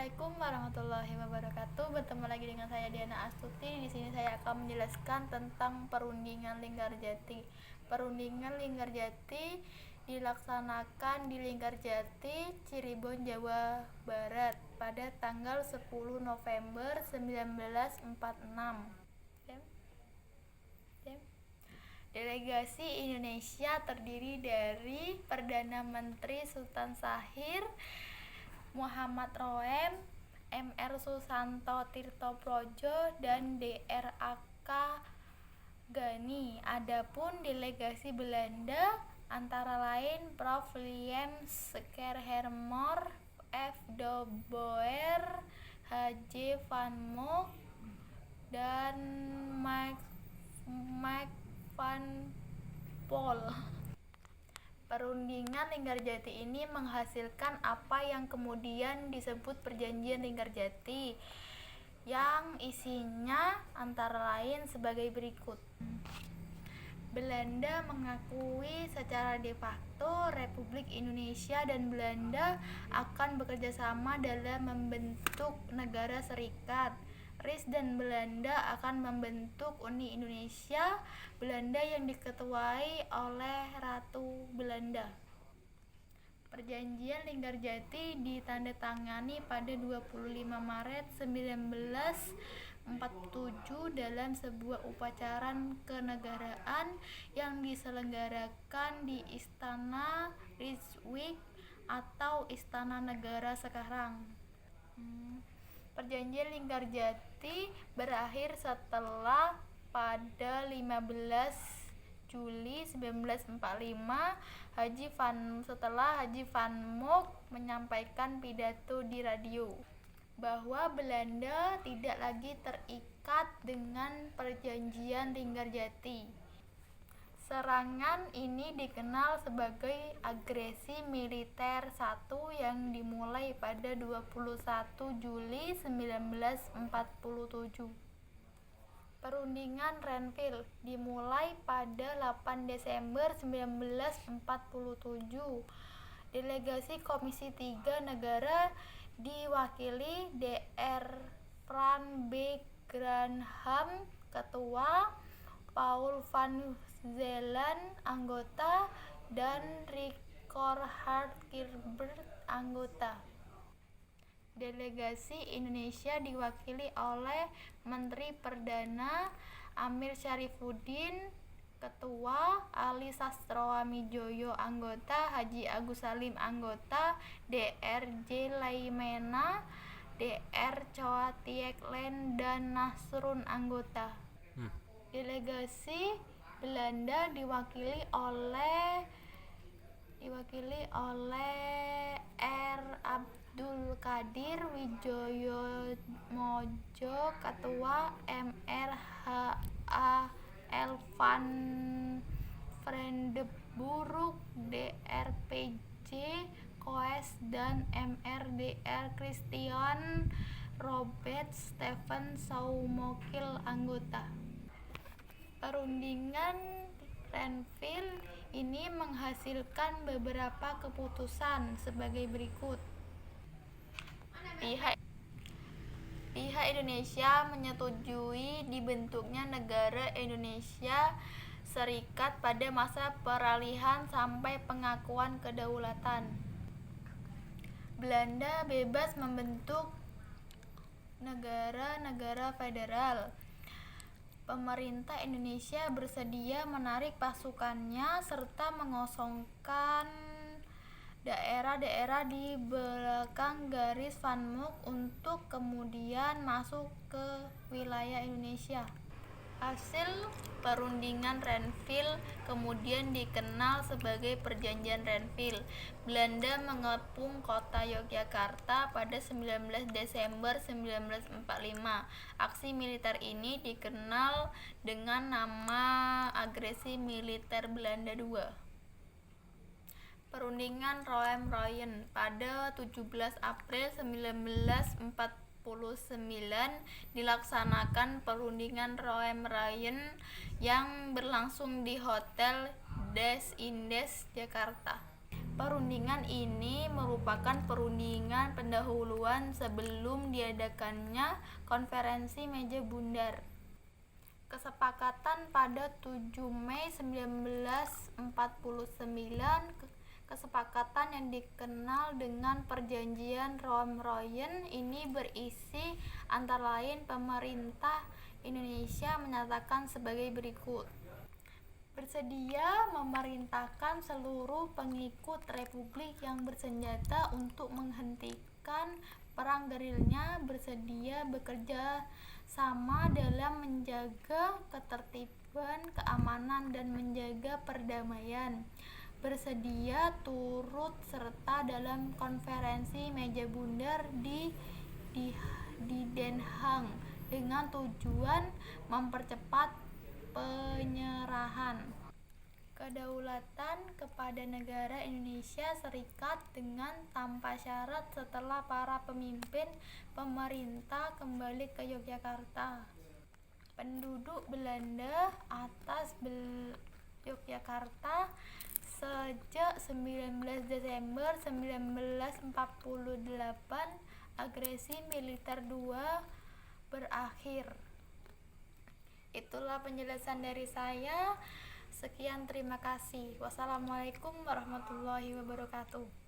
Assalamualaikum warahmatullahi wabarakatuh. Bertemu lagi dengan saya Diana Astuti. Di sini saya akan menjelaskan tentang perundingan Linggarjati. Perundingan Linggarjati dilaksanakan di Linggarjati, Cirebon, Jawa Barat pada tanggal 10 November 1946. Delegasi Indonesia terdiri dari Perdana Menteri Sultan Syahrir, Muhammad Roem, Mr. Susanto Tirtoprodjo, dan Dr. Ghani. Adapun delegasi Belanda antara lain Prof. Willem Schermerhorst, F. de Boer, H.J. van Mook, dan Max van Poel. Perundingan Linggarjati ini menghasilkan apa yang kemudian disebut Perjanjian Linggarjati, yang isinya antara lain sebagai berikut. Belanda mengakui secara de facto Republik Indonesia dan Belanda akan bekerjasama dalam membentuk negara serikat. RIS dan Belanda akan membentuk Uni Indonesia Belanda yang diketuai oleh Ratu Belanda. Perjanjian Linggarjati ditandatangani pada 25 Maret 1947 dalam sebuah upacara kenegaraan yang diselenggarakan di Istana Rijswijk atau Istana Negara sekarang. Perjanjian Linggarjati berakhir setelah pada 15 Juli 1945 setelah Haji van Mook menyampaikan pidato di radio bahwa Belanda tidak lagi terikat dengan Perjanjian Linggarjati. Serangan ini dikenal sebagai agresi militer 1 yang dimulai pada 21 Juli 1947. Perundingan Renville dimulai pada 8 Desember 1947. Delegasi Komisi 3 negara diwakili Dr. Franz B. Granham, Ketua, Paul van Zeeland, anggota, dan Richard Kilbert, anggota. Delegasi Indonesia diwakili oleh Menteri Perdana Amir Syarifuddin, Ketua, Ali Sastroamidjojo, anggota, Haji Agus Salim, anggota, Dr. J. Laimena, Dr. Choa Tiek Len, dan Nasrun, anggota. Delegasi Belanda diwakili oleh R. Abdul Qadir Wijoyomojo, Ketua, Mr. H.A. L. van Vredenburg, Dr. P.J. Koes, dan Mr. Dr. Christian Robert Stephen Soumokil, anggota. Perundingan Renville ini menghasilkan beberapa keputusan sebagai berikut. Pihak Indonesia menyetujui dibentuknya negara Indonesia Serikat pada masa peralihan sampai pengakuan kedaulatan. Belanda bebas membentuk negara-negara federal. Pemerintah Indonesia bersedia menarik pasukannya serta mengosongkan daerah-daerah di belakang garis Van Mook untuk kemudian masuk ke wilayah Indonesia. Hasil perundingan Renville kemudian dikenal sebagai Perjanjian Renville. Belanda mengepung kota Yogyakarta pada 19 Desember 1945. Aksi militer ini dikenal dengan nama Agresi Militer Belanda II. Perundingan Roem-Royen pada 17 April 1949 dilaksanakan perundingan Roem-Royen yang berlangsung di Hotel des Indes, Jakarta. Perundingan ini merupakan perundingan pendahuluan sebelum diadakannya konferensi meja bundar. Kesepakatan pada 7 Mei 1949, kesepakatan yang dikenal dengan Perjanjian Romroyen ini berisi antara lain pemerintah Indonesia menyatakan sebagai berikut: bersedia memerintahkan seluruh pengikut Republik yang bersenjata untuk menghentikan perang gerilya, bersedia bekerja sama dalam menjaga ketertiban, keamanan, dan menjaga perdamaian, bersedia turut serta dalam konferensi meja bundar di Den Haag dengan tujuan mempercepat penyerahan kedaulatan kepada negara Indonesia Serikat dengan tanpa syarat setelah para pemimpin pemerintah kembali ke Yogyakarta. Penduduk Belanda atas Yogyakarta sejak 19 Desember 1948, agresi militer 2 berakhir. Itulah penjelasan dari saya. Sekian, terima kasih. Wassalamualaikum warahmatullahi wabarakatuh.